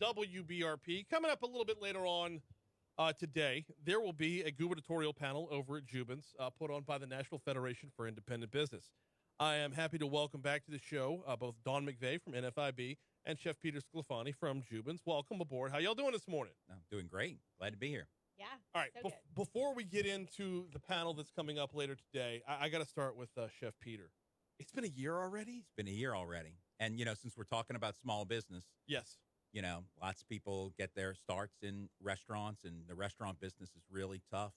WBRP. Coming up a little bit later on today, there will be a gubernatorial panel over at Jubin's put on by the National Federation for Independent Business. I am happy to welcome back to the show both Don McVea from NFIB and Chef Peter Sclafani from Jubin's. Welcome aboard. How y'all doing this morning? I'm doing great. Glad to be here. Yeah. All right. Before we get into the panel that's coming up later today, I got to start with Chef Peter. It's been a year already? It's been a year already. And, since we're talking about small business. Yes. Lots of people get their starts in restaurants, and the restaurant business is really tough.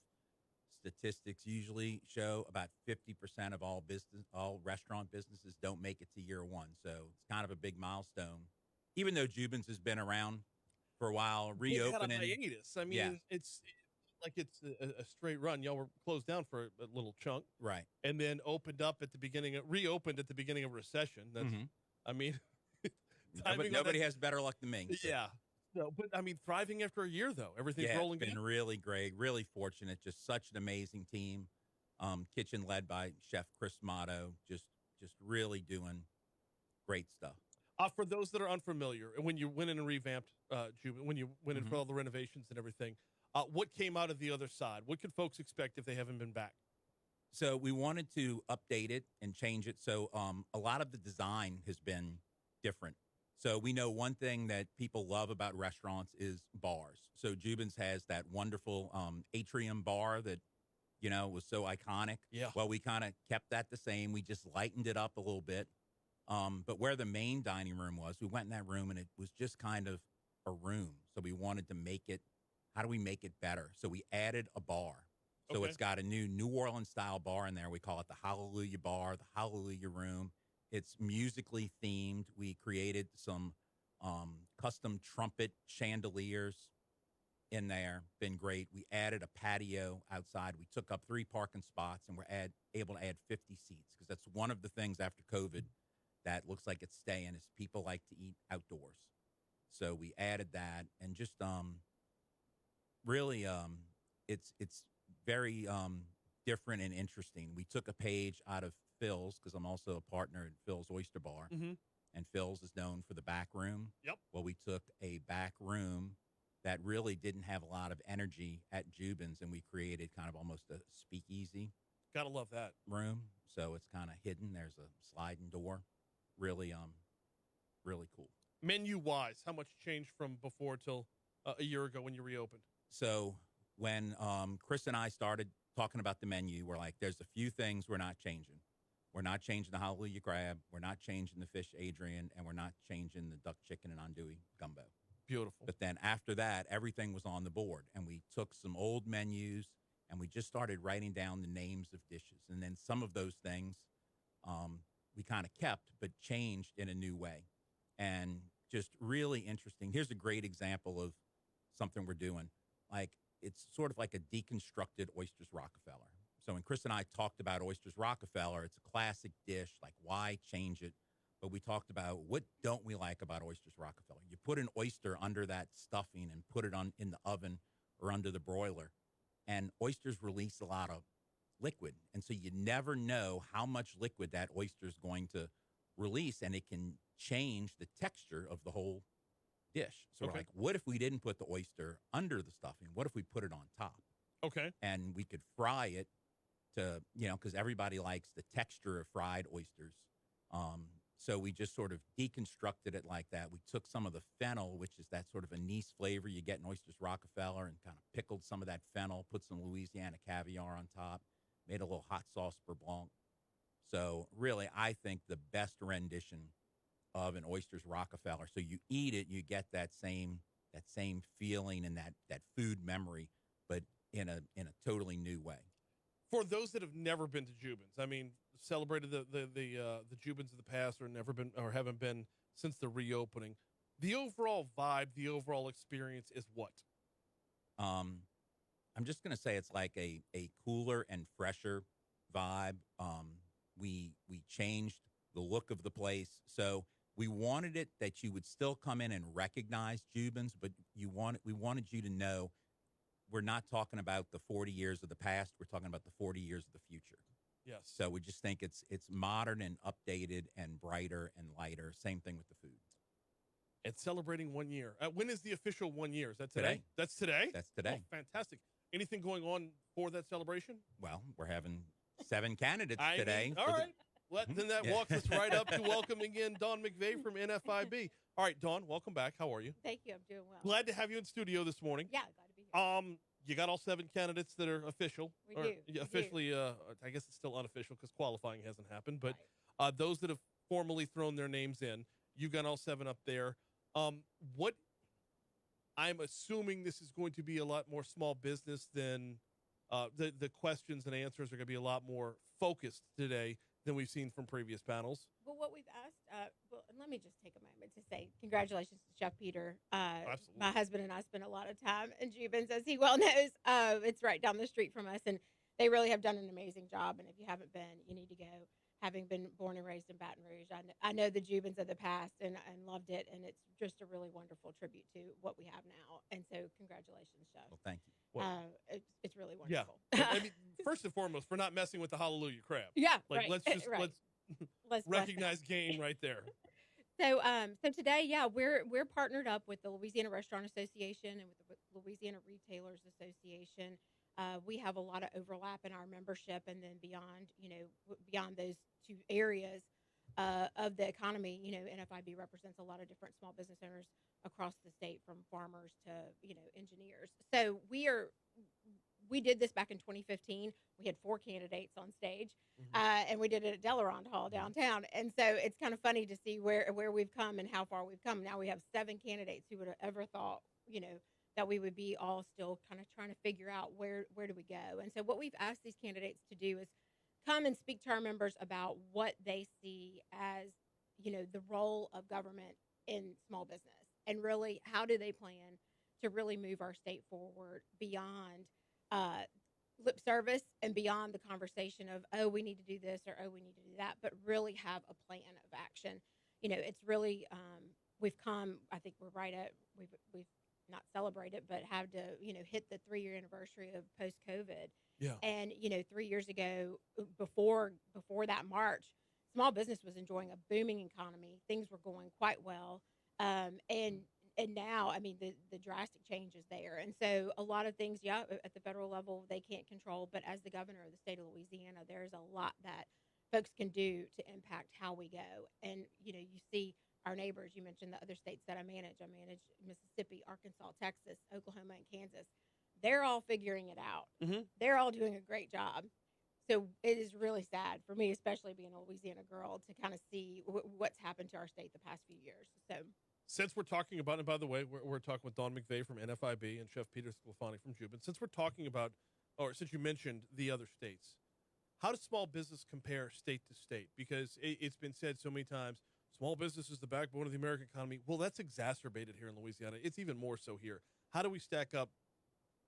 Statistics usually show about 50% of all restaurant businesses don't make it to year one. So it's kind of a big milestone. Even though Jubin's has been around for a while, reopening. Had a hiatus. I mean, it's like it's a straight run. Y'all were closed down for a little chunk. Right. And then reopened at the beginning of recession. That's, I mean, nobody has better luck than me. So. Yeah. No, but I mean, thriving after a year though, everything's rolling. It's been really great, really fortunate. Just such an amazing team. Kitchen led by Chef Chris Motto, just really doing great stuff. For those that are unfamiliar, when you went in and revamped Jubin, when you went in for all the renovations and everything, what came out of the other side? What could folks expect if they haven't been back? So we wanted to update it and change it. So a lot of the design has been different. So we know one thing that people love about restaurants is bars. So Jubin's has that wonderful atrium bar that, was so iconic. Yeah. Well, we kind of kept that the same. We just lightened it up a little bit. But where the main dining room was, we went in that room and it was just kind of a room. So we wanted to make it, how do we make it better? So we added a bar. So It's got a New Orleans style bar in there. We call it the Hallelujah Bar, the Hallelujah Room. It's musically themed. We created some custom trumpet chandeliers in there. Been great. We added a patio outside. We took up 3 parking spots, and we're able to add 50 seats because that's one of the things after COVID that looks like it's staying is people like to eat outdoors. So we added that, and just really it's very different and interesting. We took a page out of Phil's because I'm also a partner at Phil's Oyster Bar, and Phil's is known for the back room. Yep. Well, we took a back room that really didn't have a lot of energy at Jubin's, and we created kind of almost a speakeasy. Gotta love that room. So it's kind of hidden. There's a sliding door. Really, really cool. Menu wise, how much changed from before till a year ago when you reopened? So when Chris and I started talking about the menu, we're like, there's a few things we're not changing. We're not changing the Hallelujah Crab. We're not changing the fish Adrian, and we're not changing the duck chicken and andouille gumbo. Beautiful. But then after that, everything was on the board, and we took some old menus and we just started writing down the names of dishes. And then some of those things we kind of kept, but changed in a new way. And just really interesting. Here's a great example of something we're doing. Like, it's sort of like a deconstructed Oysters Rockefeller. So when Chris and I talked about Oysters Rockefeller, it's a classic dish. Like, why change it? But we talked about what don't we like about Oysters Rockefeller. You put an oyster under that stuffing and put it in the oven or under the broiler, and oysters release a lot of liquid. And so you never know how much liquid that oyster is going to release, and it can change the texture of the whole dish. So we're like, what if we didn't put the oyster under the stuffing? What if we put it on top? Okay. And we could fry it to, because everybody likes the texture of fried oysters. So we just sort of deconstructed it like that. We took some of the fennel, which is that sort of anise flavor you get in Oysters Rockefeller, and kind of pickled some of that fennel, put some Louisiana caviar on top, made a little hot sauce beurre blanc. So really, I think the best rendition of an Oysters Rockefeller. So you eat it, you get that same feeling and that food memory, but in a totally new way. For those that have never been to Jubin's, I mean, celebrated the Jubin's of the past, or never been or haven't been since the reopening, the overall vibe, the overall experience is what? I'm just gonna say it's like a cooler and fresher vibe. We changed the look of the place, so we wanted it that you would still come in and recognize Jubin's, but we wanted you to know we're not talking about the 40 years of the past. We're talking about the 40 years of the future. Yes. So we just think it's modern and updated and brighter and lighter. Same thing with the food. and celebrating 1 year. When is the official 1 year? Is that today? Today. That's today? That's today. Oh, fantastic. Anything going on for that celebration? Well, we're having 7 candidates I today. mean, all right. Then that walks us right up to welcoming in Dawn McVea from NFIB. All right, Dawn, welcome back. How are you? Thank you. I'm doing well. Glad to have you in studio this morning. Yeah, glad to be here. You got all 7 candidates that are official. We do. We officially, I guess it's still unofficial because qualifying hasn't happened. But Right. those that have formally thrown their names in, you got all 7 up there. What I'm assuming this is going to be a lot more small business than the questions and answers are going to be a lot more focused today than we've seen from previous panels. Well, what we've asked, and let me just take a moment to say congratulations to Chef Peter. Absolutely. My husband and I spend a lot of time in Jubins, as he well knows. It's right down the street from us, and they really have done an amazing job. And if you haven't been, you need to go. Having been born and raised in Baton Rouge, I know the Jubins of the past and loved it, and it's just a really wonderful tribute to what we have now. And so, congratulations, Chef. Well, thank you. It's really Yeah. wonderful. I mean, first and foremost, for not messing with the Hallelujah crab. Yeah, Like, right. let's just right. let's bless recognize game right there. So, so today, yeah, we're partnered up with the Louisiana Restaurant Association and with the Louisiana Retailers Association. We have a lot of overlap in our membership, and then beyond, beyond those 2 areas of the economy, NFIB represents a lot of different small business owners across the state, from farmers to engineers. So we did this back in 2015. We had 4 candidates on stage, and we did it at Delarond Hall downtown. And so it's kind of funny to see where we've come and how far we've come. Now we have 7 candidates. Who would have ever thought, that we would be all still kind of trying to figure out where do we go. And so what we've asked these candidates to do is come and speak to our members about what they see as, the role of government in small business, and really how do they plan to really move our state forward beyond lip service and beyond the conversation of, oh, we need to do this or, oh, we need to do that, but really have a plan of action. It's really, we've come, I think we're right at, we've not celebrated, but have to, hit the 3-year anniversary of post-COVID. Yeah. And, 3 years ago, before that March, small business was enjoying a booming economy. Things were going quite well. And now, I mean, the drastic change is there. And so a lot of things, at the federal level, they can't control. But as the governor of the state of Louisiana, there's a lot that folks can do to impact how we go. And, you see our neighbors. You mentioned the other states that I manage. I manage Mississippi, Arkansas, Texas, Oklahoma, and Kansas. They're all figuring it out. Mm-hmm. They're all doing a great job. So it is really sad for me, especially being a Louisiana girl, to kind of see what's happened to our state the past few years. So since we're talking about, and by the way, we're talking with Dawn McVea from NFIB and Chef Peter Sclafani from Jubin. Since we're talking about, or since you mentioned the other states, how does small business compare state to state? Because it's been said so many times, small business is the backbone of the American economy. Well, that's exacerbated here in Louisiana. It's even more so here. How do we stack up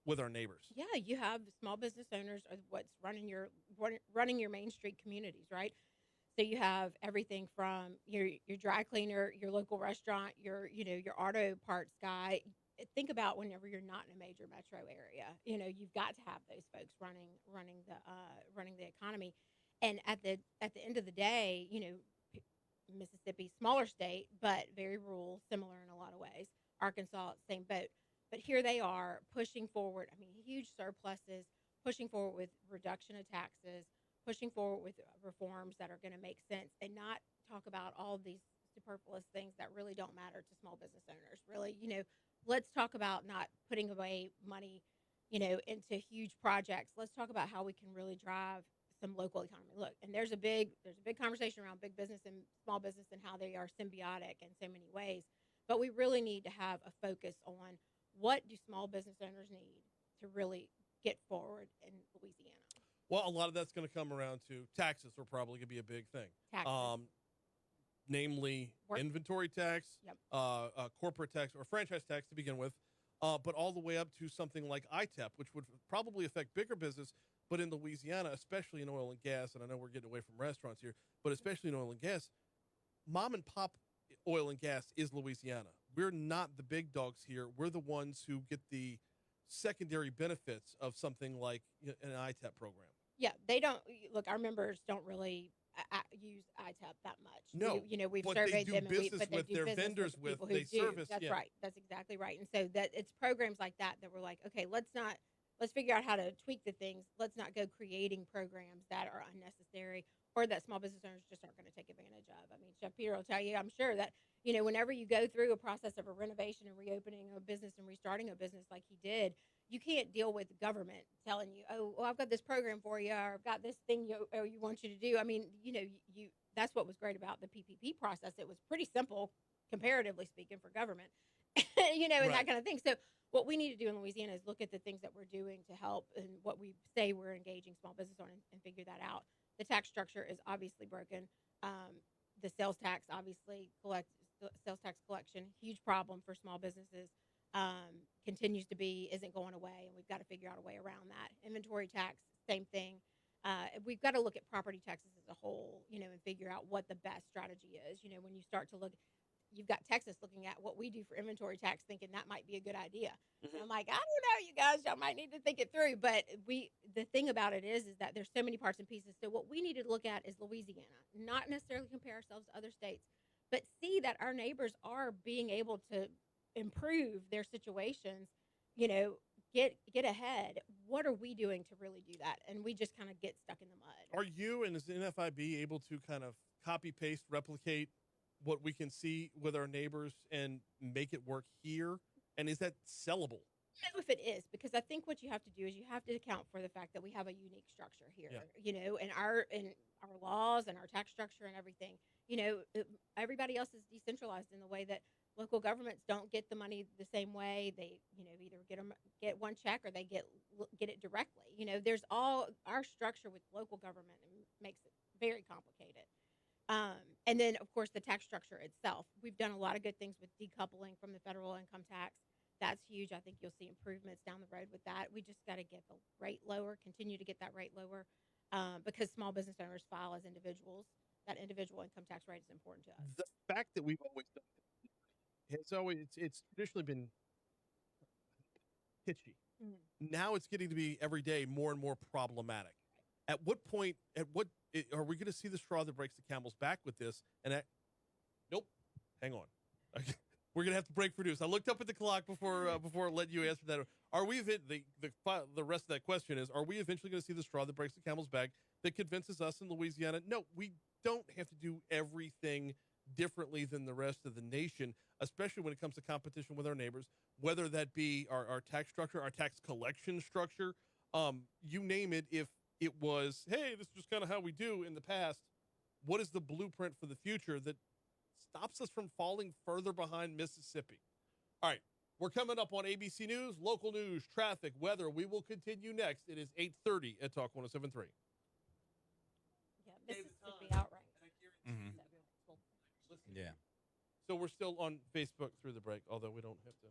with our neighbors? Yeah, you have small business owners are what's running your Main Street communities, right? So you have everything from your dry cleaner, your local restaurant, your auto parts guy. Think about whenever you're not in a major metro area, you've got to have those folks running the economy. And at the end of the day, Mississippi, smaller state, but very rural, similar in a lot of ways. Arkansas, same boat. But here they are pushing forward. I mean, huge surpluses, pushing forward with reduction of taxes, pushing forward with reforms that are going to make sense, and not talk about all these superfluous things that really don't matter to small business owners. Really, let's talk about not putting away money, into huge projects. Let's talk about how we can really drive some local economy. Look, and there's a big conversation around big business and small business and how they are symbiotic in so many ways. But we really need to have a focus on what do small business owners need to really get forward in Louisiana. Well, a lot of that's going to come around to taxes are probably going to be a big thing. Taxes. Namely inventory tax, Yep. Corporate tax, or franchise tax to begin with, but all the way up to something like ITEP, which would probably affect bigger business. But in Louisiana, especially in oil and gas, and I know we're getting away from restaurants here, but especially in oil and gas, mom and pop oil and gas is Louisiana. We're not the big dogs here. We're the ones who get the secondary benefits of something like an ITEP program. Yeah, they don't look. Our members don't really use ITEP that much. No, We've but they surveyed do them, business but they with do their business vendors with the with people who they do. service. That's Yeah. right. That's exactly right. And so that it's programs like that we're like, okay, let's figure out how to tweak the things. Let's not go creating programs that are unnecessary or that small business owners just aren't going to take advantage of. I mean, Chef Peter will tell you, I'm sure that, whenever you go through a process of a renovation and reopening a business and restarting a business like he did, you can't deal with government telling you, oh, well, I've got this program for you, or I've got this thing you want you to do. I mean, you that's what was great about the PPP process. It was pretty simple, comparatively speaking, for government, and that Right. kind of thing. So what we need to do in Louisiana is look at the things that we're doing to help and what we say we're engaging small business on and figure that out. The tax structure is obviously broken. The sales tax, obviously, sales tax collection, huge problem for small businesses. Continues to be, isn't going away, and we've got to figure out a way around that. Inventory tax, same thing. We've got to look at property taxes as a whole, and figure out what the best strategy is. When you start to look, you've got Texas looking at what we do for inventory tax, thinking that might be a good idea. And I'm like, I don't know, you guys, y'all might need to think it through. But the thing about it is that there's so many parts and pieces. So what we need to look at is Louisiana, not necessarily compare ourselves to other states, but see that our neighbors are being able to improve their situations, get ahead. What are we doing to really do that? And we just kind of get stuck in the mud. Are you and is the NFIB able to kind of copy paste replicate what we can see with our neighbors and make it work here? And is that sellable? I don't know if it is, because I think what you have to do is you have to account for the fact that we have a unique structure here, and our laws and our tax structure and everything. Everybody else is decentralized in the way that local governments don't get the money the same way. They, either get one check or they get it directly. There's all our structure with local government makes it very complicated. And then, of course, the tax structure itself. We've done a lot of good things with decoupling from the federal income tax. That's huge. I think you'll see improvements down the road with that. We just got to get the rate lower, continue to get that rate lower, because small business owners file as individuals. That individual income tax rate is important to us. The fact that we've always done it's traditionally been pitchy. Now it's getting to be every day more and more problematic. At what point? Are we going to see the straw that breaks the camel's back with this? Nope. Hang on. We're going to have to break for news. I looked up at the clock before letting you answer that. Are we the rest of that question is, are we eventually going to see the straw that breaks the camel's back that convinces us in Louisiana? No, we don't have to do everything differently than the rest of the nation, especially when it comes to competition with our neighbors, whether that be our tax structure, our tax collection structure, you name it. If it was, hey, this is just kind of how we do in the past, what is the blueprint for the future that stops us from falling further behind Mississippi? All right, we're coming up on ABC News, local news, traffic, weather. We will continue next. It is 8:30 at Talk 107.3. Yeah, Mississippi outright. Mm-hmm. Yeah. So we're still on Facebook through the break, although we don't have to,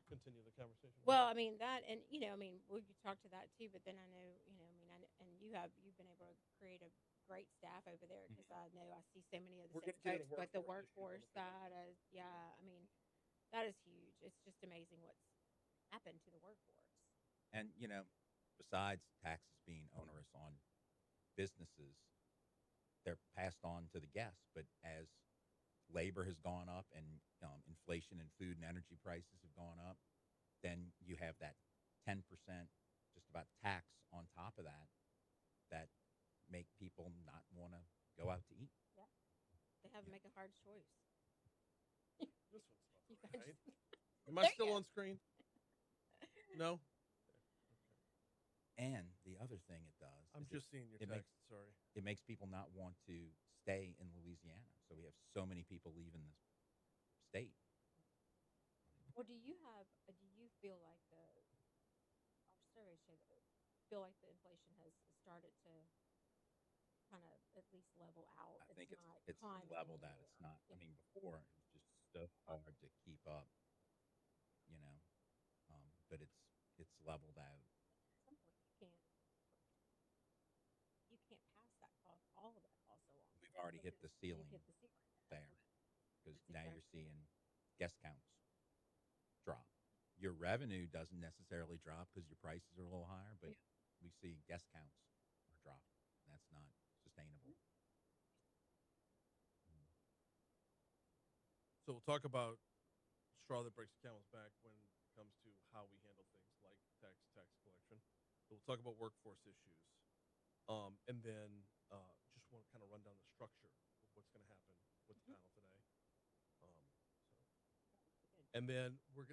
continue the conversation. Well, I mean that, and we could talk to that too. But then I know, and you've been able to create a great staff over there, because I know I see so many of the same folks, but the workforce side is, that is huge. It's just amazing what's happened to the workforce. And, besides taxes being onerous on businesses, they're passed on to the guests. But as labor has gone up and inflation and food and energy prices have gone up, then you have that 10% just about tax on top of that make people not want to go out to eat. Yeah. They have to make a hard choice. This one's not right. Am I still on screen? No? And the other thing it does, I'm just seeing your text. Sorry. It makes people not want to stay in Louisiana. So we have so many people leaving the state. Well, do you feel like our surveys show that feel like the inflation has started to kind of at least level out? I think it's leveled out. It's not. I mean, before it was just so hard to keep up, but it's leveled out. At some point, you can't pass that cost, all of that cost along. We've already hit the ceiling there, because now you're seeing guest counts drop. Your revenue doesn't necessarily drop because your prices are a little higher, but we see guest counts are dropping. That's not sustainable. So we'll talk about straw that breaks the camel's back when it comes to how we handle things like tax collection. So we'll talk about workforce issues, and then just want to kind of run down the structure of what's going to happen with the panel today. And then we'll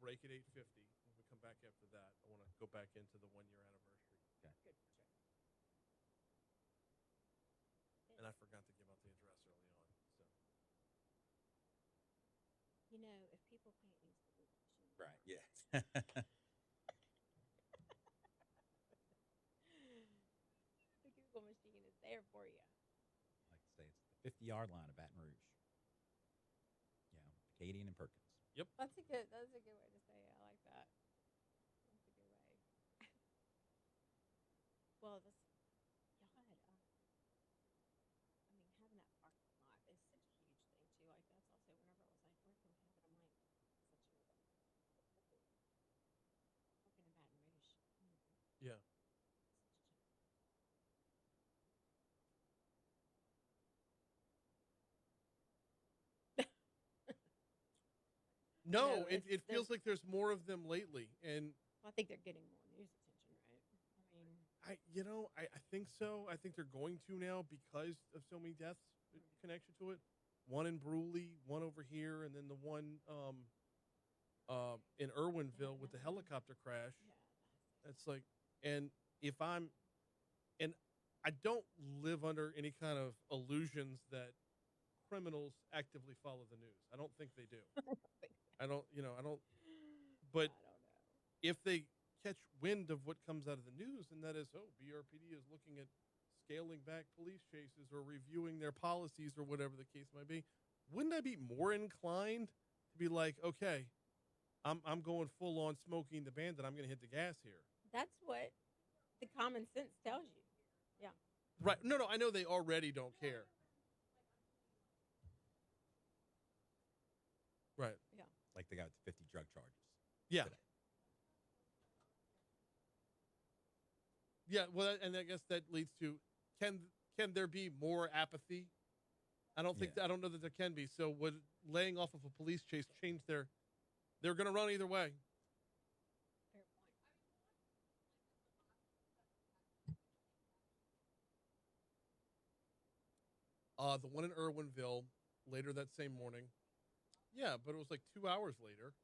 break at 8:50. When we come back after that, I want to go back into the 1 year anniversary. Okay. Good. And I forgot to give out the address early on. So You know, if people can't use the Google machine, Right. Yeah. the Google machine is there for you. Like I say, it's the 50-yard line of Baton Rouge. Yeah, Acadian and Perkins. That's a good way to say it. I like that. That's a good way. Well, y'all had I mean, having that parking lot is such a huge thing too. Like that's also whenever I was like, where can we have it? I'm like, working in Baton Rouge. yeah. No, it feels like there's more of them lately, and Well, I think they're getting more news attention, right? I mean, I think so. I think they're going to now because of so many deaths in connection to it. One in Bruley, one over here, and then the one in Irwinville with the helicopter crash. yeah, It's like, and if I'm, and I don't live under any kind of illusions that criminals actively follow the news. I don't think they do. I don't, I don't. But I don't know. if they catch wind of what comes out of the news, and that is, BRPD is looking at scaling back police chases or reviewing their policies or whatever the case might be, wouldn't I be more inclined to be like, okay, I'm going full on Smoking the Bandit. I'm going to hit the gas here. That's what the common sense tells you. Yeah. Right. No, I know they already don't care. Right. Yeah. Like they got 50 drug charges. Yeah. Today. Yeah. Well, and I guess that leads to can there be more apathy? I don't think I don't know that there can be. So would laying off of a police chase change they're going to run either way. Fair point. The one in Irwinville later that same morning. Yeah, but it was like 2 hours later.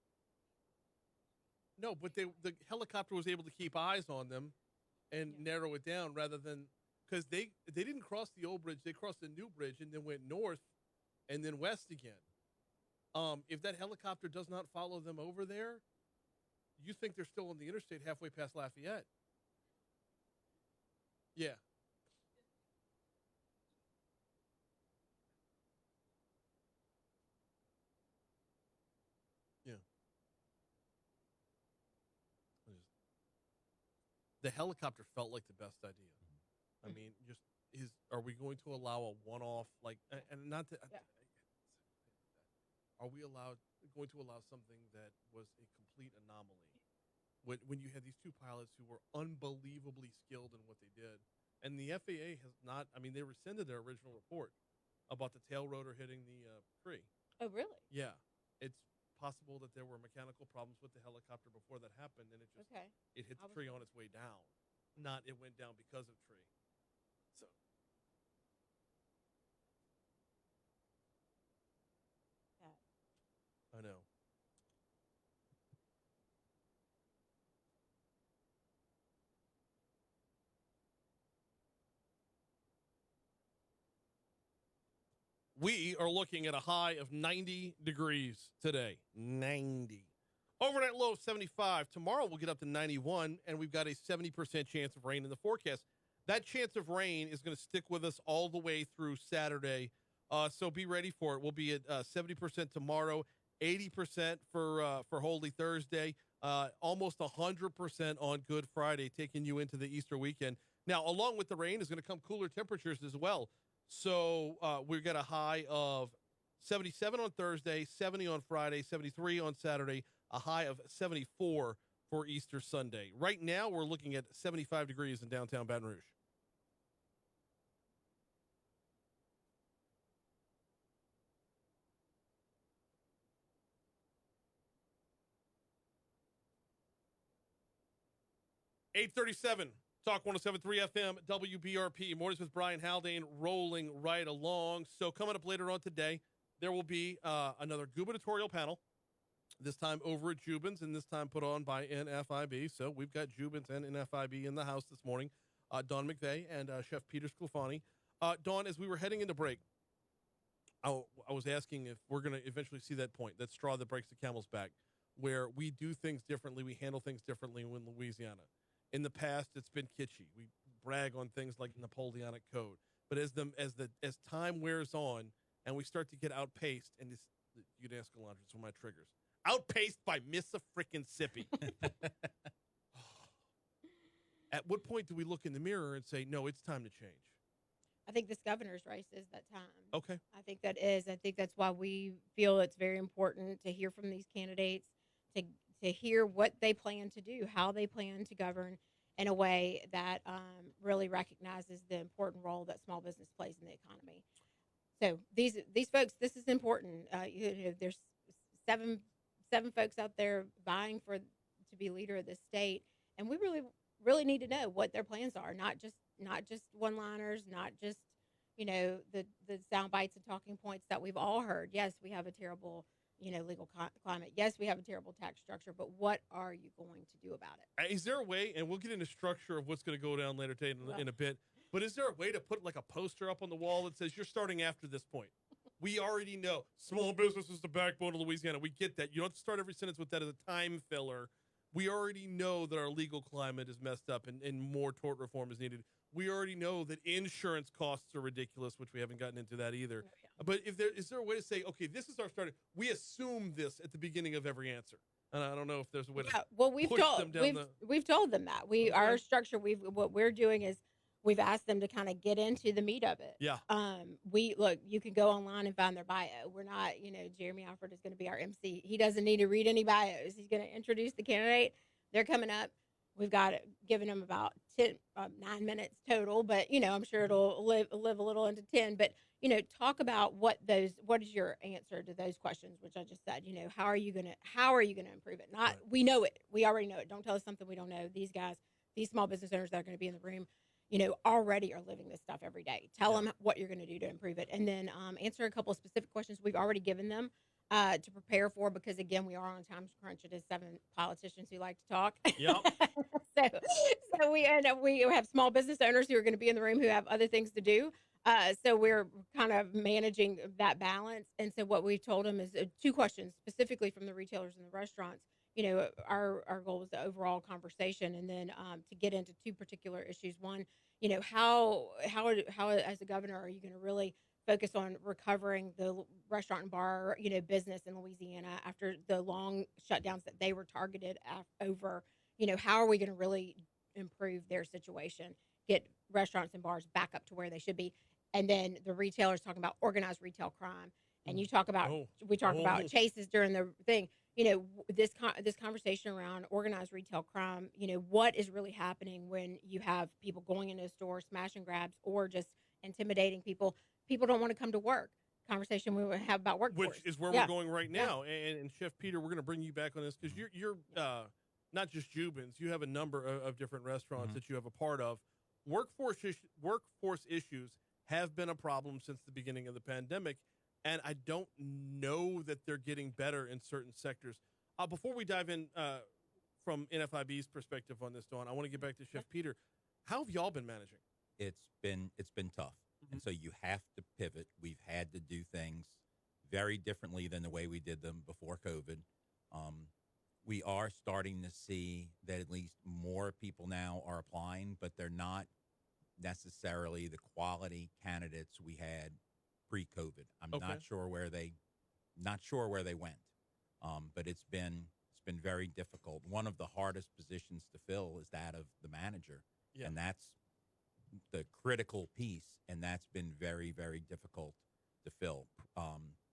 No, but the helicopter was able to keep eyes on them and narrow it down rather than because they didn't cross the old bridge. They crossed the new bridge and then went north and then west again. If that helicopter does not follow them over there, you think they're still on the interstate halfway past Lafayette. Yeah. Yeah. The helicopter felt like the best idea. I mean, just are we going to allow a one-off and not to are we going to allow something that was a complete anomaly when you had these two pilots who were unbelievably skilled in what they did, and the FAA has not. I mean, they rescinded their original report about the tail rotor hitting the tree. Oh, really? Yeah, it's possible that there were mechanical problems with the helicopter before that happened, and it hit the tree on its way down, not it went down because of tree. So. I know. We are looking at a high of 90 degrees today. 90. Overnight low of 75. Tomorrow we'll get up to 91, and we've got a 70% chance of rain in the forecast. That chance of rain is going to stick with us all the way through Saturday, so be ready for it. We'll be at 70% tomorrow, 80% for Holy Thursday, almost 100% on Good Friday, taking you into the Easter weekend. Now, along with the rain is going to come cooler temperatures as well. So we've got a high of 77 on Thursday, 70 on Friday, 73 on Saturday, a high of 74 for Easter Sunday. Right now, we're looking at 75 degrees in downtown Baton Rouge. 837, Talk 107.3 FM, WBRP. Mornings with Brian Haldane rolling right along. So coming up later on today, there will be another gubernatorial panel, this time over at Jubin's, and this time put on by NFIB. So we've got Jubin's and NFIB in the house this morning, Don McVea and Chef Peter Sclafani. Don, as we were heading into break, I was asking if we're going to eventually see that point, that straw that breaks the camel's back, where we do things differently, we handle things differently in Louisiana. In the past, it's been kitschy. We brag on things like Napoleonic Code, but as time wears on and we start to get outpaced, and this, you'd ask Alondra, it's one of my triggers, outpaced by Mississippi. At what point do we look in the mirror and say, no, it's time to change? I think this governor's race is that time. Okay. I think that is. I think that's why we feel it's very important to hear from these candidates, to hear what they plan to do, how they plan to govern in a way that really recognizes the important role that small business plays in the economy. So these folks, this is important. There's seven folks out there vying to be leader of this state, and we really need to know what their plans are. Not just one-liners, not just the sound bites and talking points that we've all heard. Yes, we have a terrible legal climate. Yes, we have a terrible tax structure, but what are you going to do about it? Is there a way, and we'll get into structure of what's going to go down later today in a bit, but is there a way to put like a poster up on the wall that says you're starting after this point? We already know small business is the backbone of Louisiana. We get that. You don't have to start every sentence with that as a time filler. We already know that our legal climate is messed up and more tort reform is needed. We already know that insurance costs are ridiculous, which we haven't gotten into that either. Oh, yeah. But is there a way to say, okay, this is our starting? We assume this at the beginning of every answer, and I don't know if there's a way to we've told them that our structure. What we're doing is we've asked them to kind of get into the meat of it. Yeah. You can go online and find their bio. We're not, Jeremy Alford is going to be our MC. He doesn't need to read any bios. He's going to introduce the candidate. They're coming up. We've got given them about 9 minutes total, but I'm sure it'll live a little into 10. But talk about what is your answer to those questions, which I just said. How are you gonna improve it? Not We know it. We already know it. Don't tell us something we don't know. These guys, these small business owners that are going to be in the room, already are living this stuff every day. Tell them what you're going to do to improve it, and then answer a couple of specific questions we've already given them to prepare for, because again, we are on a time crunch. It is 7 politicians who like to talk. Yep. so we have small business owners who are going to be in the room who have other things to do. So we're kind of managing that balance. And so what we've told them is 2 questions specifically from the retailers and the restaurants. Our goal was the overall conversation, and then to get into 2 particular issues. One, how as a governor are you going to really focus on recovering the restaurant and bar, business in Louisiana after the long shutdowns that they were targeted over. How are we going to really improve their situation, get restaurants and bars back up to where they should be? And then the retailers talking about organized retail crime, and we talk about chases during the thing. This conversation around organized retail crime. What is really happening when you have people going into a store, smash and grabs, or just intimidating people? People don't want to come to work. Conversation we have about workforce, which is where we're going right now. Yeah. And Chef Peter, we're going to bring you back on this because you're not just Jubin's. You have a number of different restaurants that you have a part of. Workforce issues have been a problem since the beginning of the pandemic, and I don't know that they're getting better in certain sectors. Before we dive in from NFIB's perspective on this, Dawn, I want to get back to Chef Peter. How have y'all been managing? It's been tough. And so you have to pivot. We've had to do things very differently than the way we did them before COVID. We are starting to see that at least more people now are applying, but they're not necessarily the quality candidates we had pre-COVID. I'm not sure where they went. But it's been very difficult. One of the hardest positions to fill is that of the manager, and that's the critical piece, and that's been very, very difficult to fill.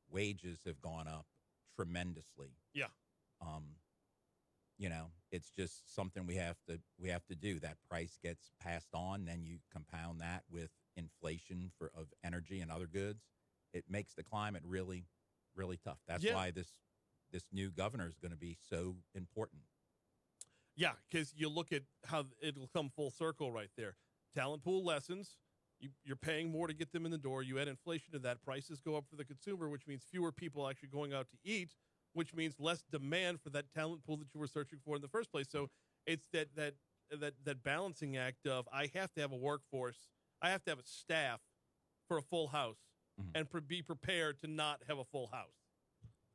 Wages have gone up tremendously. Yeah. It's just something we have to do. That price gets passed on, then you compound that with inflation of energy and other goods. It makes the climate really, really tough. That's why this new governor is going to be so important. Yeah, because you look at how it'll come full circle right there. Talent pool lessens. You're paying more to get them in the door. You add inflation to that. Prices go up for the consumer, which means fewer people actually going out to eat, which means less demand for that talent pool that you were searching for in the first place. So it's that balancing act of I have to have a workforce, I have to have a staff for a full house, and be prepared to not have a full house.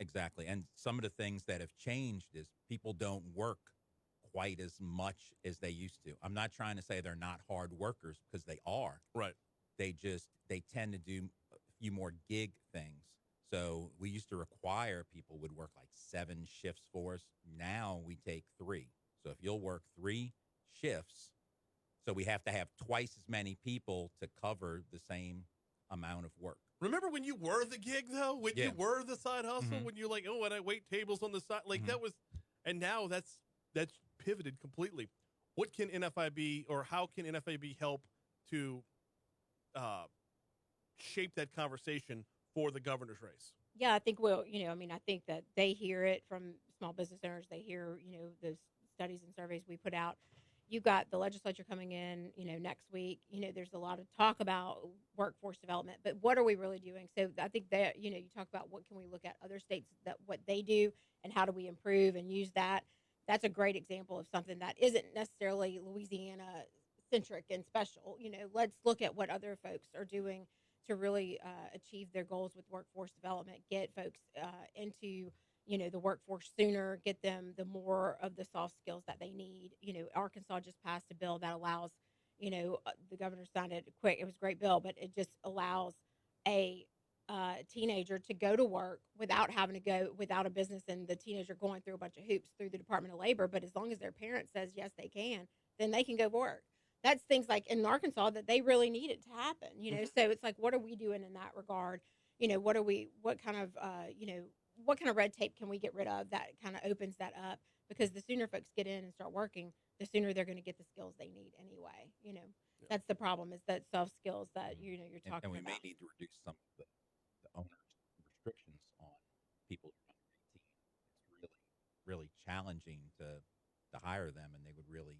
Exactly. And some of the things that have changed is people don't work quite as much as they used to. I'm not trying to say they're not hard workers, because they are. Right. They tend to do a few more gig things. So we used to require people would work like 7 shifts for us. Now we take 3. So if you'll work 3 shifts, so we have to have twice as many people to cover the same amount of work. Remember when you were the gig, though? When you were the side hustle? When you're like, oh, and I wait tables on the side? Like, that was, and now that's pivoted completely. What can NFIB, or how can NFIB help to shape that conversation for the governor's race? Yeah, I think I think that they hear it from small business owners. They hear, the studies and surveys we put out. You've got the legislature coming in, next week. There's a lot of talk about workforce development, but what are we really doing? So I think that, you talk about what can we look at other states, that what they do and how do we improve and use that. That's a great example of something that isn't necessarily Louisiana centric and special. Let's look at what other folks are doing to really achieve their goals with workforce development, get folks into the workforce sooner, get them the more of the soft skills that they need. Arkansas just passed a bill that allows, the governor signed it quick. It was a great bill, but it just allows a teenager to go to work without having to go without a business, and the teenager going through a bunch of hoops through the Department of Labor. But as long as their parent says yes, they can, then they can go work. That's things like in Arkansas that they really need it to happen. So it's like, what are we doing in that regard? What kind of red tape can we get rid of that kind of opens that up? Because the sooner folks get in and start working, the sooner they're going to get the skills they need anyway. That's the problem, is that soft skills that you're talking about. And we may need to reduce some of the owner's restrictions on people who are under 18. It's really challenging to hire them, and they would really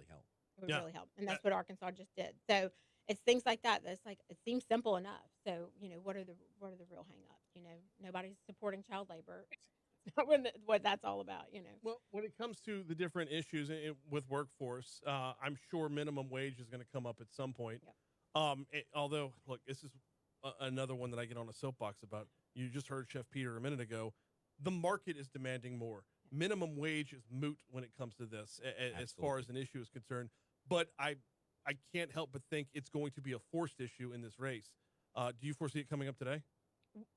help. It would really help, and that's what Arkansas just did. So it's things like that. That's like, it seems simple enough. So what are the real hangups? Nobody's supporting child labor. It's not what that's all about. Well, when it comes to the different issues with workforce, I'm sure minimum wage is going to come up at some point. Yep. Although, look, this is another one that I get on a soapbox about. You just heard Chef Peter a minute ago. The market is demanding more. Minimum wage is moot when it comes to this, as far as an issue is concerned. But I can't help but think it's going to be a forced issue in this race. Do you foresee it coming up today?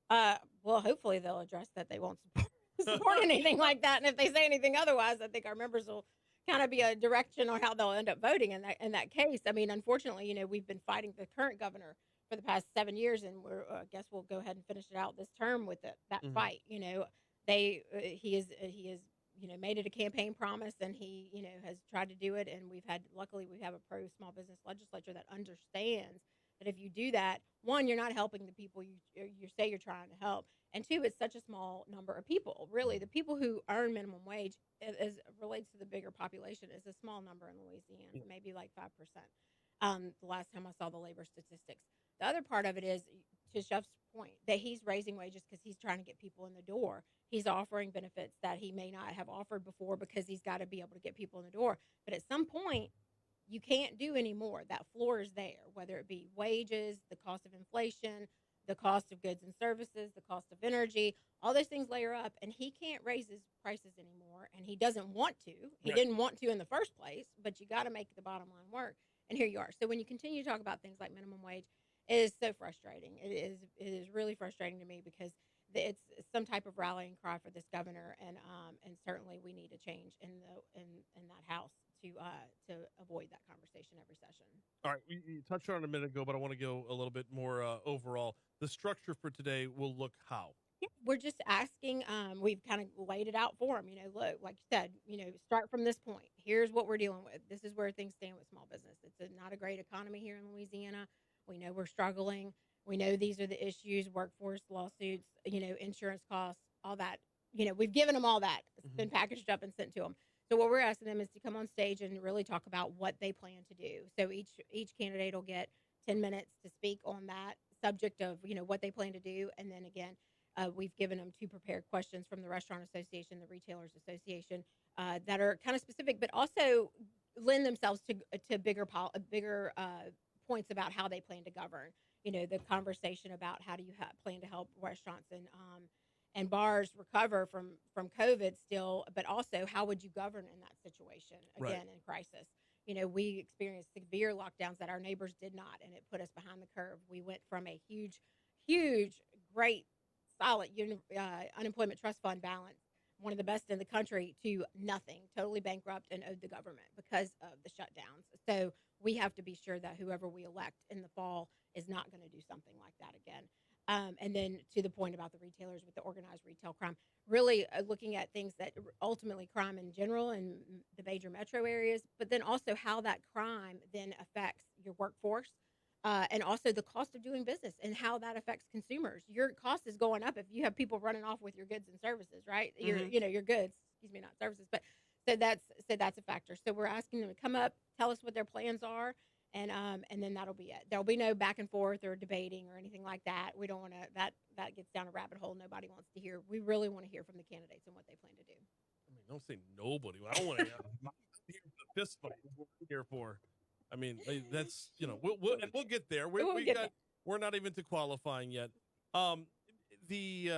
Well, hopefully they'll address that. They won't support anything like that. And if they say anything otherwise, I think our members will kind of be a direction on how they'll end up voting in that case. I mean, unfortunately, we've been fighting the current governor for the past 7 years, and I guess we'll go ahead and finish it out this term with that fight. He is made it a campaign promise, and he has tried to do it. And luckily we have a pro small business legislature that understands that if you do that, one, you're not helping the people you say you're trying to help, and two, it's such a small number of people. Really, the people who earn minimum wage, as relates to the bigger population, is a small number in Louisiana, maybe like 5%. The last time I saw the labor statistics. The other part of it is, to Chef's point, that he's raising wages because he's trying to get people in the door. He's offering benefits that he may not have offered before because he's got to be able to get people in the door. But at some point, you can't do any more. That floor is there, whether it be wages, the cost of inflation, the cost of goods and services, the cost of energy. All those things layer up, and he can't raise his prices anymore, and he doesn't want to. He didn't want to in the first place, but you got to make the bottom line work. And here you are. So when you continue to talk about things like minimum wage, it is so frustrating. It is really frustrating to me, because it's some type of rallying cry for this governor, and certainly we need a change in that house to avoid that conversation every session. All right, you touched on it a minute ago, but I want to go a little bit more overall. The structure for today will look how? Yeah, we're just asking. We've kind of laid it out for them. Look, like you said, start from this point. Here's what we're dealing with. This is where things stand with small business. It's not a great economy here in Louisiana. We know we're struggling. We know these are the issues: workforce, lawsuits, insurance costs, all that. We've given them all that. It's been packaged up and sent to them. So what we're asking them is to come on stage and really talk about what they plan to do. So each candidate will get 10 minutes to speak on that subject of what they plan to do, and then again, we've given them two prepared questions from the Restaurant Association, the Retailers Association, that are kind of specific, but also lend themselves to bigger points about how they plan to govern. The conversation about how do you plan to help restaurants and bars recover from COVID still, but also how would you govern in that situation again in crisis? We experienced severe lockdowns that our neighbors did not, and it put us behind the curve. We went from a huge, great, solid unemployment trust fund balance, one of the best in the country, to nothing, totally bankrupt and owed the government because of the shutdowns. So we have to be sure that whoever we elect in the fall is not going to do something like that again. And then to the point about the retailers with the organized retail crime, really looking at things that ultimately crime in general in the major metro areas, but then also how that crime then affects your workforce, and also the cost of doing business and how that affects consumers. Your cost is going up if you have people running off with your goods and services, right? Your goods, excuse me, not services, but that's a factor. So we're asking them to come up, tell us what their plans are, and then that'll be it. There'll be no back and forth or debating or anything like that. We don't want to. That gets down a rabbit hole nobody wants to hear. We really want to hear from the candidates and what they plan to do. I mean, don't say nobody. I don't want to hear the fist fight. That's what we're here for. I mean, that's we'll get there. We're not even to qualifying yet. The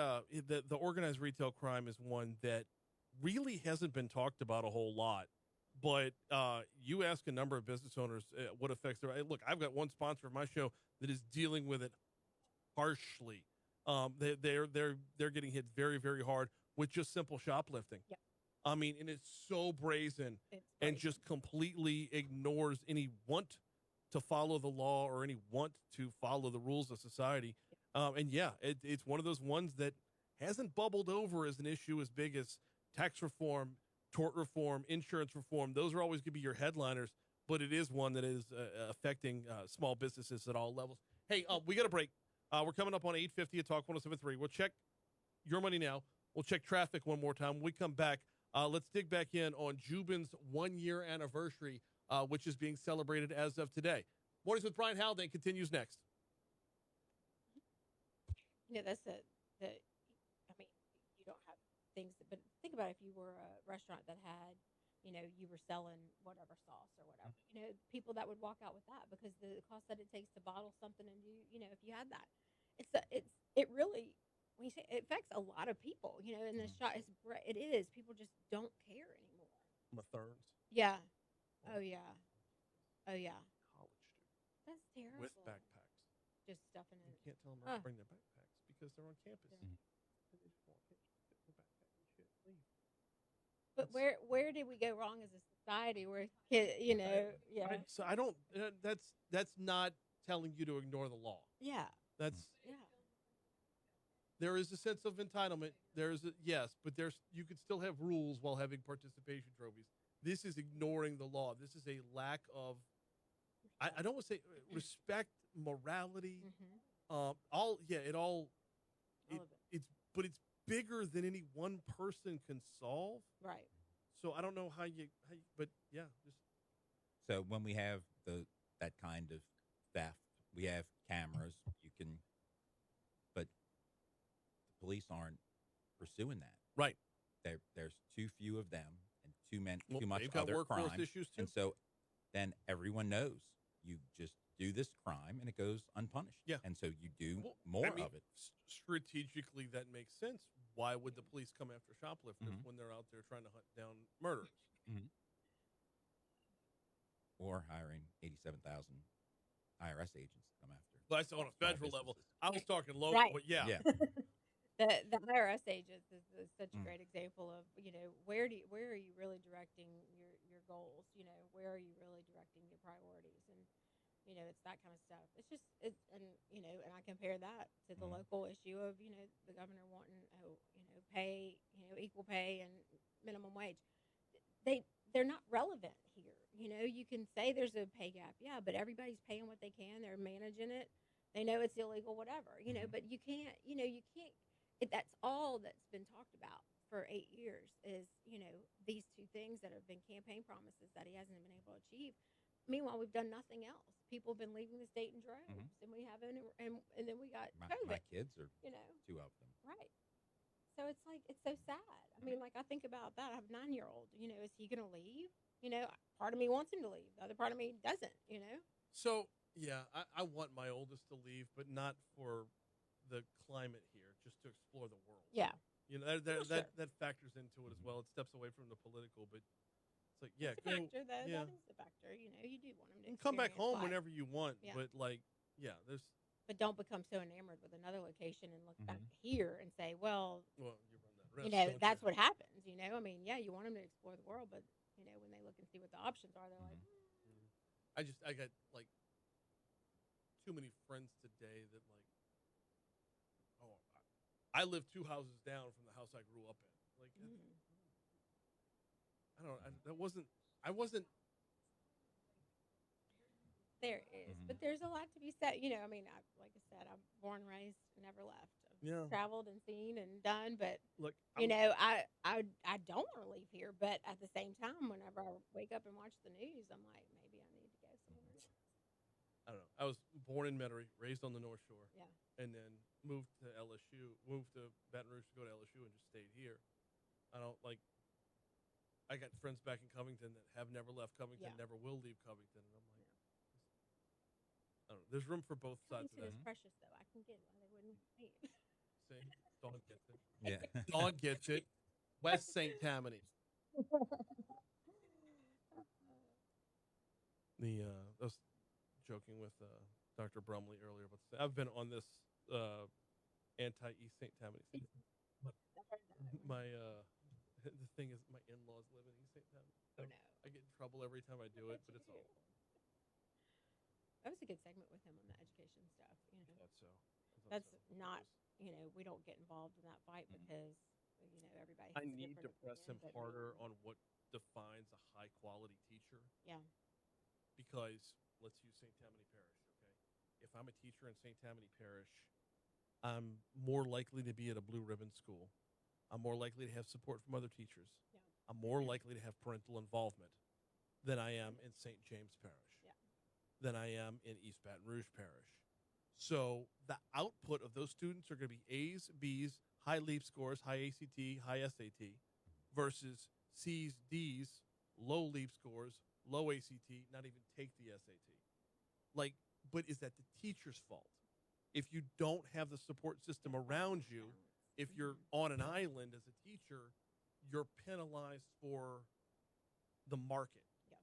organized retail crime is one that really hasn't been talked about a whole lot. But you ask a number of business owners what affects their. Look, I've got one sponsor of my show that is dealing with it harshly. They're getting hit very, very hard with just simple shoplifting. Yep. I mean, and it's so brazen and just completely ignores any want to follow the law or any want to follow the rules of society. And it's one of those ones that hasn't bubbled over as an issue as big as tax reform, tort reform, insurance reform. Those are always going to be your headliners, but it is one that is affecting small businesses at all levels. Hey, we got a break. We're coming up on 8:50 at Talk 107.3. We'll check your money now. We'll check traffic one more time. When we come back, let's dig back in on Jubin's 1-year anniversary, which is being celebrated as of today. Mornings with Brian Haldane continues next. That's I mean, you don't have things, but think about if you were a restaurant that had, you were selling whatever sauce or whatever, people that would walk out with that because the cost that it takes to bottle something and do, if you had that, it really, when you say it affects a lot of people, in the shop, it is, people just don't care anymore. Mathurns. Yeah. Oh yeah. College students. That's terrible. With backpacks. Just stuffing in. You can't tell them not to bring their backpacks because they're on campus. Yeah. And they just won't fit the backpack and shit. Leave. But where did we go wrong as a society? Where yeah. So I don't. That's not telling you to ignore the law. Yeah. That's yeah. There is a sense of entitlement. Yes, but you could still have rules while having participation trophies. This is ignoring the law. This is a lack of. I don't want to say respect, morality. It's bigger than any one person can solve. Right. So I don't know how you but yeah, just. So when we have that kind of theft, we have cameras. You can, but the police aren't pursuing that. Right. There's too few of them and too much they've got other workforce crime. issues too. And so then everyone knows you just do this crime and it goes unpunished. Yeah. And so you do more of it. Strategically, that makes sense. Why would the police come after shoplifters when they're out there trying to hunt down murderers? Mm-hmm. Or hiring 87,000 IRS agents to come after. Well, that's on a federal level. I was talking local, Right. but yeah. The IRS agents is such a great example of where are you really directing your goals? Where are you really directing your priorities? And it's that kind of stuff. It's just and I compare that to the local issue of the governor wanting pay equal pay and minimum wage. They're not relevant here. You can say there's a pay gap, yeah, but everybody's paying what they can. They're managing it. They know it's illegal, whatever. But you can't. That's all that's been talked about for 8 years is, these two things that have been campaign promises that he hasn't been able to achieve. Meanwhile, we've done nothing else. People have been leaving the state in droves, and we haven't, and then we got COVID. My kids are, two of them. Right. So it's like, it's so sad. I mean, like, I think about that. I have a 9-year-old. Is he going to leave? Part of me wants him to leave. The other part of me doesn't. So, yeah, I want my oldest to leave, but not for the climate here, just to explore the world. Yeah. That factors into it as well. It steps away from the political, but it's like, yeah, it's a factor, though. Yeah. That is the factor. You do want him to come back home life whenever you want, but there's. But don't become so enamored with another location and look back here and say, well, you run that risk. That's what happens. I mean, yeah, you want them to explore the world, but when they look and see what the options are, they're like, I got like too many friends today that I live 2 houses down from the house I grew up in. Like, I don't know. I wasn't. There is, but there's a lot to be said. I mean, like I said, I'm born, raised, never left. I've traveled and seen and done, but look, I don't want to leave here. But at the same time, whenever I wake up and watch the news, I'm like, maybe I need to go somewhere else. I don't know. I was born in Metairie, raised on the North Shore, and then moved to Baton Rouge to go to LSU, and just stayed here. I got friends back in Covington that have never left Covington, never will leave Covington, and I'm like, I don't know. There's room for both sides of that. It's precious, though. I can get why they wouldn't meet. See, dog gets it. Yeah, dog gets it. West St. Tammany. I was joking with Dr. Brumley earlier about this. I've been on this anti-East St. Tammany thing. The thing is, my in-laws live in East St. Tammany. So no. I get in trouble every time I do it, but it's all fun. That was a good segment with him on the education stuff. That's not, we don't get involved in that fight because, everybody. I need to press him harder on what defines a high-quality teacher. Yeah. Because let's use St. Tammany Parish, okay? If I'm a teacher in St. Tammany Parish, I'm more likely to be at a blue ribbon school. I'm more likely to have support from other teachers. Yeah. I'm more likely to have parental involvement than I am in St. James Parish, than I am in East Baton Rouge Parish. So the output of those students are going to be A's, B's, high LEAP scores, high ACT, high SAT, versus C's, D's, low LEAP scores, low ACT, not even take the SAT. But is that the teacher's fault? If you don't have the support system around you, if you're on an island as a teacher, you're penalized for the market. Yeah.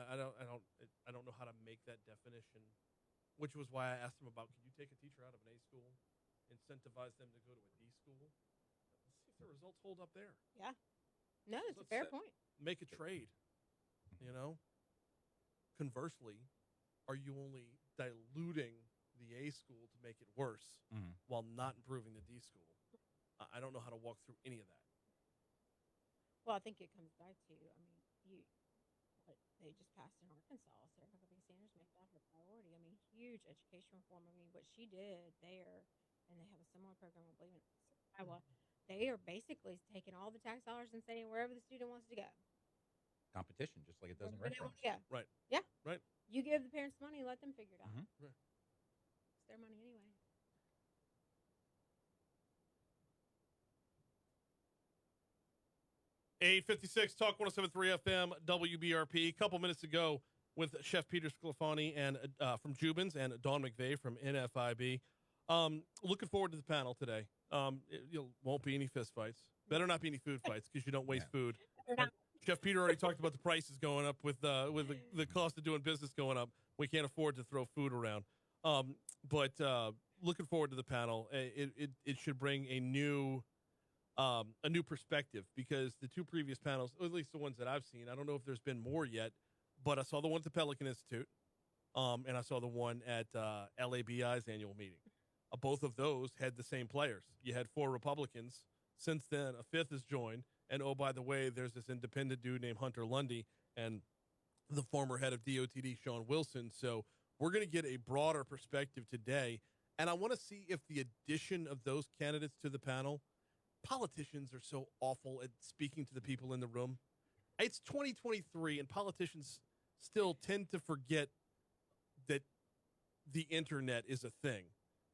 I don't know how to make that definition, which was why I asked him about, could you take a teacher out of an A school, incentivize them to go to a D school? Let's see if the results hold up there. Yeah. No, it's a fair point. Make a trade, Conversely, are you only diluting the A school to make it worse while not improving the D school? I don't know how to walk through any of that. Well, I think it comes back to, they just passed in Arkansas. Sarah Huckabee Sanders made that her priority. Huge education reform. What she did there, and they have a similar program, I believe, in Iowa. They are basically taking all the tax dollars and saying wherever the student wants to go. Competition, just like it does in restaurants. Yeah. Right. Yeah. Right. You give the parents money, let them figure it out. Right. It's their money anyway. $8:56 Talk 107.3 FM WBRP. A couple minutes ago with Chef Peter Sclafani and from Jubin's and Dawn McVea from NFIB. Looking forward to the panel today. It won't be any fist fights. Better not be any food fights because you don't waste food. Chef Peter already talked about the prices going up with the cost of doing business going up. We can't afford to throw food around. But looking forward to the panel. It should bring a new perspective, because the two previous panels, or at least the ones that I've seen, I don't know if there's been more yet, but I saw the one at the Pelican Institute, and I saw the one at LABI's annual meeting. Both of those had the same players. You had 4 Republicans. Since then, a 5th has joined. And, oh, by the way, there's this independent dude named Hunter Lundy and the former head of DOTD, Sean Wilson. So we're going to get a broader perspective today. And I want to see if the addition of those candidates to the panel politicians are so awful at speaking to the people in the room. It's 2023, and politicians still tend to forget that the internet is a thing.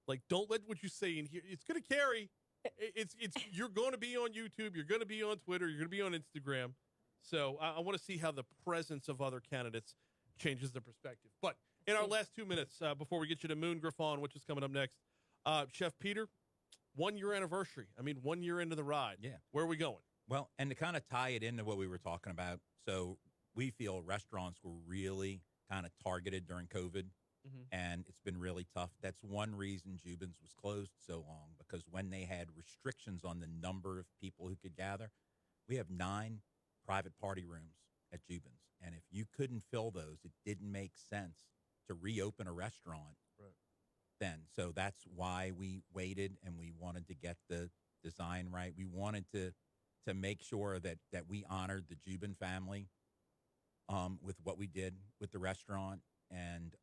Like, don't let what you say in here. It's going to carry. It's. You're going to be on YouTube. You're going to be on Twitter. You're going to be on Instagram. So I want to see how the presence of other candidates changes the perspective. But in our last 2 minutes, before we get you to Moon Griffon, which is coming up next, Chef Peter, 1 year anniversary. I mean, 1 year into the ride. Yeah. Where are we going? Well, and to kind of tie it into what we were talking about, so we feel restaurants were really kind of targeted during COVID, and it's been really tough. That's one reason Jubin's was closed so long, because when they had restrictions on the number of people who could gather, we have 9 private party rooms at Jubin's, and if you couldn't fill those, it didn't make sense to reopen a restaurant then. So that's why we waited, and we wanted to get the design right. We wanted to make sure that we honored the Jubin family with what we did with the restaurant. And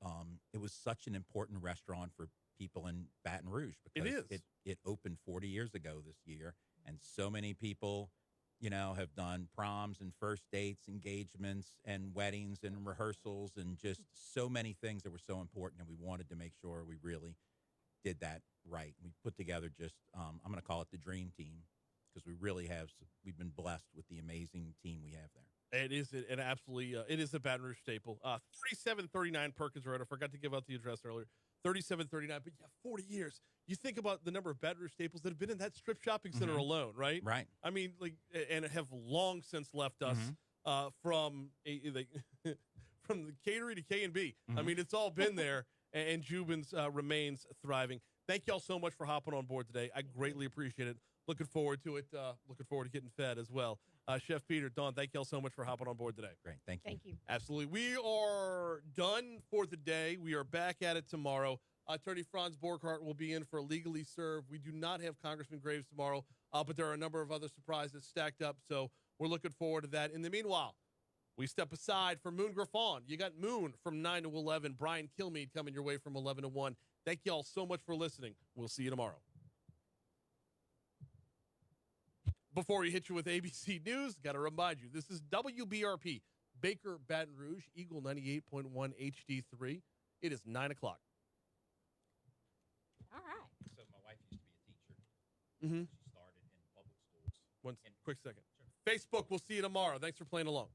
it was such an important restaurant for people in Baton Rouge, because it opened 40 years ago this year. And so many people, have done proms and first dates, engagements and weddings and rehearsals, and just so many things that were so important. And we wanted to make sure we really did that right. We put together just, I'm going to call it the dream team, because we've been blessed with the amazing team we have there. It is an absolutely, it is a Baton Rouge staple. 3739 Perkins Road. I forgot to give out the address earlier. 3739, but yeah, 40 years. You think about the number of Baton Rouge staples that have been in that strip shopping center alone, right? Right. I mean, and have long since left us from from the catering to K&B. I mean, it's all been there, and Jubin's remains thriving. Thank y'all so much for hopping on board today. I greatly appreciate it. Looking forward to it. Looking forward to getting fed as well. Chef Peter, Dawn, thank y'all so much for hopping on board today. Great. Thank you. Thank you. Absolutely. We are done for the day. We are back at it tomorrow. Attorney Franz Borghardt will be in for Legally Served. We do not have Congressman Graves tomorrow, but there are a number of other surprises stacked up, so we're looking forward to that. In the meanwhile, we step aside for Moon Griffon. You got Moon from 9 to 11. Brian Kilmeade coming your way from 11 to 1. Thank you all so much for listening. We'll see you tomorrow. Before we hit you with ABC News, got to remind you, this is WBRP, Baker, Baton Rouge, Eagle 98.1 HD3. It is 9 o'clock. All right. So my wife used to be a teacher. Mm-hmm. She started in public schools. Quick second. Sure. Facebook, we'll see you tomorrow. Thanks for playing along.